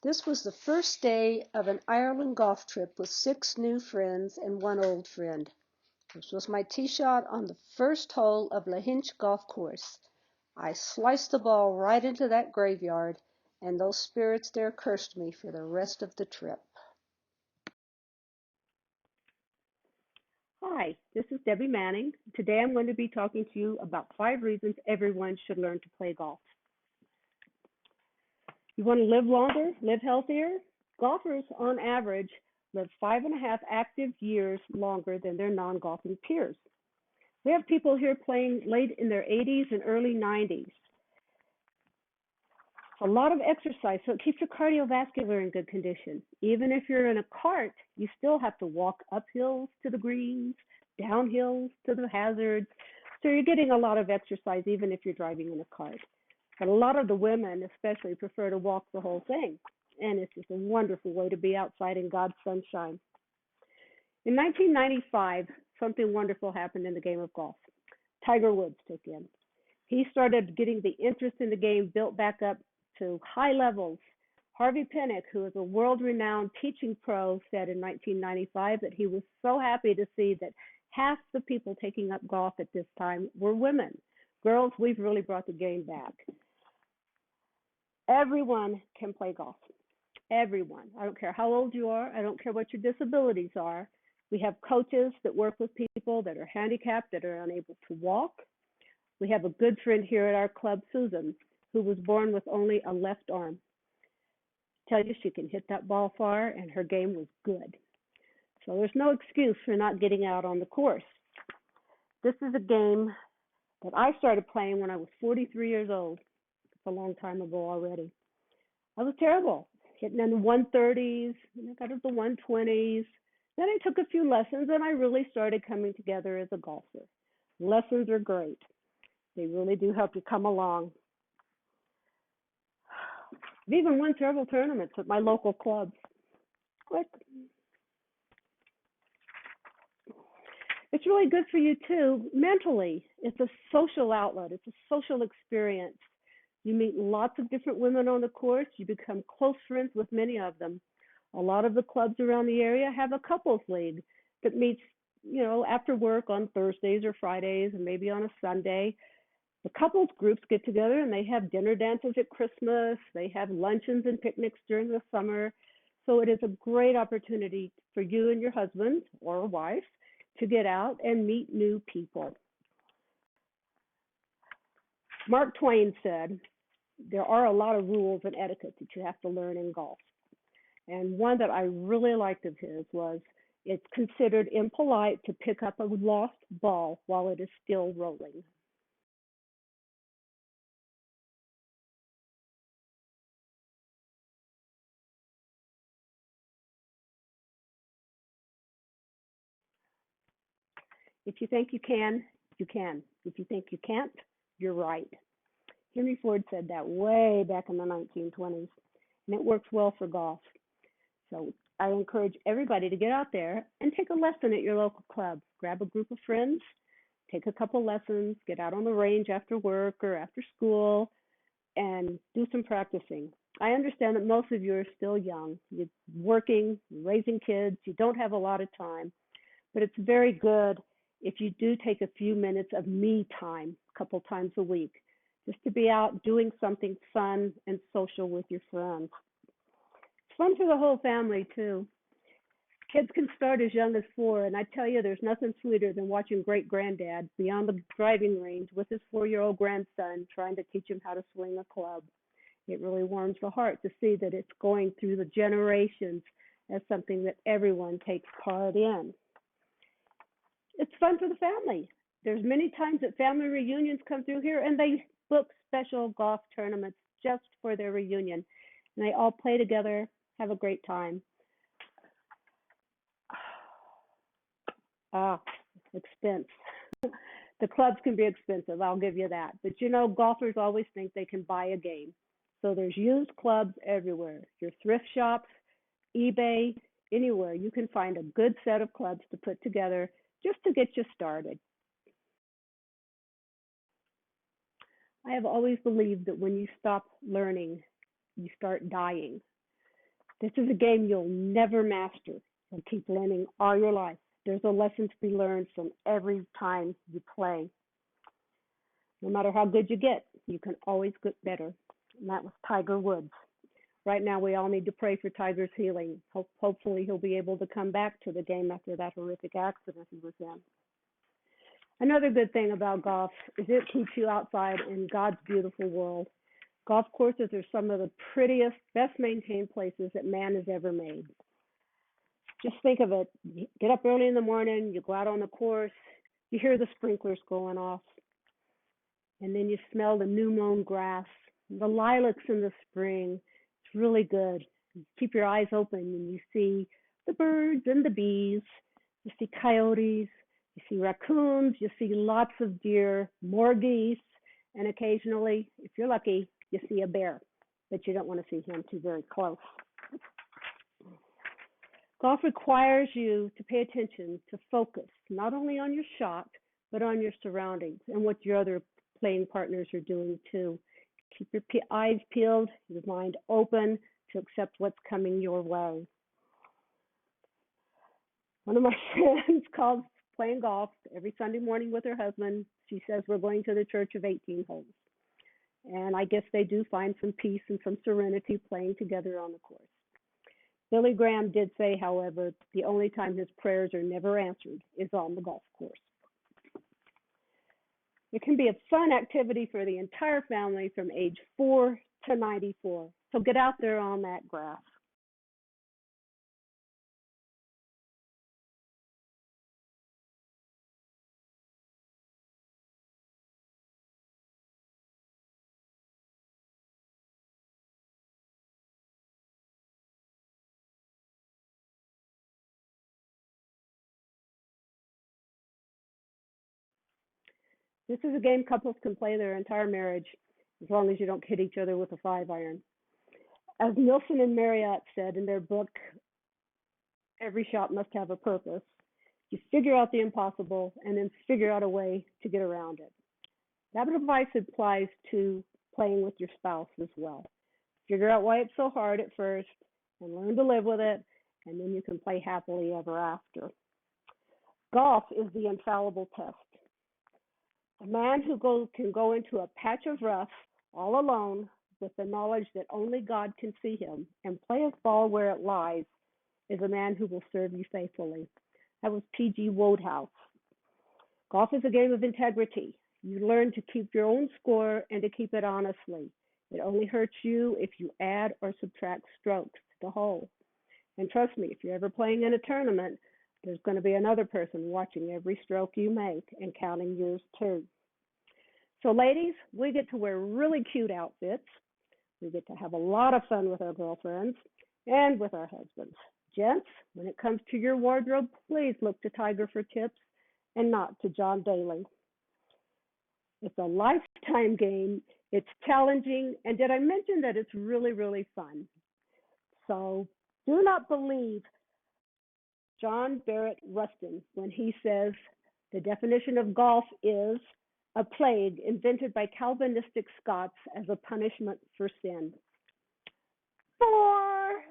This was the first day of an Ireland golf trip with 6 new friends and 1 old friend. This was my tee shot on the first hole of Lahinch Golf Course. I sliced the ball right into that graveyard, and those spirits there cursed me for the rest of the trip. Hi, this is Debbie Manning. Today I'm going to be talking to you about 5 reasons everyone should learn to play golf. You want to live longer, live healthier? Golfers, on average, live 5.5 active years longer than their non-golfing peers. We have people here playing late in their 80s and early 90s. A lot of exercise, so it keeps your cardiovascular in good condition. Even if you're in a cart, you still have to walk up hills to the greens, down hills to the hazards. So you're getting a lot of exercise even if you're driving in a cart. But a lot of the women especially prefer to walk the whole thing. And it's just a wonderful way to be outside in God's sunshine. In 1995, something wonderful happened in the game of golf. Tiger Woods took in. He started getting the interest in the game built back up to high levels. Harvey Pinnock, who is a world-renowned teaching pro, said in 1995 that he was so happy to see that half the people taking up golf at this time were women. Girls, we've really brought the game back. Everyone can play golf. Everyone. I don't care how old you are. I don't care what your disabilities are. We have coaches that work with people that are handicapped, that are unable to walk. We have a good friend here at our club, Susan, who was born with only a left arm. Tell you she can hit that ball far, and her game was good. So there's no excuse for not getting out on the course. This is a game that I started playing when I was 43 years old. It's a long time ago already. I was terrible, hitting in the 130s, and I got into the 120s. Then I took a few lessons, and I really started coming together as a golfer. Lessons are great. They really do help you come along. I've even won several tournaments at my local clubs. Quick. It's really good for you too, mentally. It's a social outlet. It's a social experience. You meet lots of different women on the course. You become close friends with many of them. A lot of the clubs around the area have a couples league that meets, after work on Thursdays or Fridays and maybe on a Sunday. The couples groups get together and they have dinner dances at Christmas. They have luncheons and picnics during the summer. So it is a great opportunity for you and your husband or wife to get out and meet new people. Mark Twain said, there are a lot of rules and etiquette that you have to learn in golf. And one that I really liked of his was, it's considered impolite to pick up a lost ball while it is still rolling. If you think you can, you can. If you think you can't, you're right. Henry Ford said that way back in the 1920s, and it works well for golf. So I encourage everybody to get out there and take a lesson at your local club. Grab a group of friends, take a couple lessons, get out on the range after work or after school, and do some practicing. I understand that most of you are still young. You're working, raising kids, you don't have a lot of time, but it's very good if you do take a few minutes of me time a couple times a week, just to be out doing something fun and social with your friends. It's fun for the whole family, too. Kids can start as young as 4, and I tell you, there's nothing sweeter than watching great-granddad beyond the driving range with his 4-year-old grandson trying to teach him how to swing a club. It really warms the heart to see that it's going through the generations as something that everyone takes part in. It's fun for the family. There's many times that family reunions come through here, and they book special golf tournaments just for their reunion. And they all play together, have a great time. Expense. The clubs can be expensive, I'll give you that. But golfers always think they can buy a game. So there's used clubs everywhere. Your thrift shops, eBay, anywhere. You can find a good set of clubs to put together just to get you started. I have always believed that when you stop learning, you start dying. This is a game you'll never master. You'll keep learning all your life. There's a lesson to be learned from every time you play. No matter how good you get, you can always get better. And that was Tiger Woods. Right now, we all need to pray for Tiger's healing. Hopefully, he'll be able to come back to the game after that horrific accident he was in. Another good thing about golf is it keeps you outside in God's beautiful world. Golf courses are some of the prettiest, best maintained places that man has ever made. Just think of it. You get up early in the morning, you go out on the course, you hear the sprinklers going off, and then you smell the new mown grass, the lilacs in the spring. It's really good. You keep your eyes open and you see the birds and the bees. You see coyotes, you see raccoons, you see lots of deer, more geese, and occasionally, if you're lucky, you see a bear, but you don't want to see him too very close. Golf requires you to pay attention, to focus, not only on your shot, but on your surroundings and what your other playing partners are doing too. Keep your eyes peeled, your mind open to accept what's coming your way. One of my friends calls playing golf every Sunday morning with her husband. She says, we're going to the church of 18 holes. And I guess they do find some peace and some serenity playing together on the course. Billy Graham did say, however, the only time his prayers are never answered is on the golf course. It can be a fun activity for the entire family from age 4 to 94. So get out there on that grass. This is a game couples can play their entire marriage as long as you don't hit each other with a 5-iron. As Nielsen and Marriott said in their book, Every Shot Must Have a Purpose, you figure out the impossible and then figure out a way to get around it. That advice applies to playing with your spouse as well. Figure out why it's so hard at first and learn to live with it, and then you can play happily ever after. Golf is the infallible test. A man who can go into a patch of rough all alone with the knowledge that only God can see him and play his ball where it lies is a man who will serve you faithfully. That was P.G. Wodehouse. Golf is a game of integrity. You learn to keep your own score and to keep it honestly. It only hurts you if you add or subtract strokes to the hole. And trust me, if you're ever playing in a tournament, there's going to be another person watching every stroke you make and counting yours too. So ladies, we get to wear really cute outfits. We get to have a lot of fun with our girlfriends and with our husbands. Gents, when it comes to your wardrobe, please look to Tiger for tips and not to John Daly. It's a lifetime game. It's challenging. And did I mention that it's really, really fun? So do not believe John Barrett Rustin when he says the definition of golf is a plague invented by Calvinistic Scots as a punishment for sin. For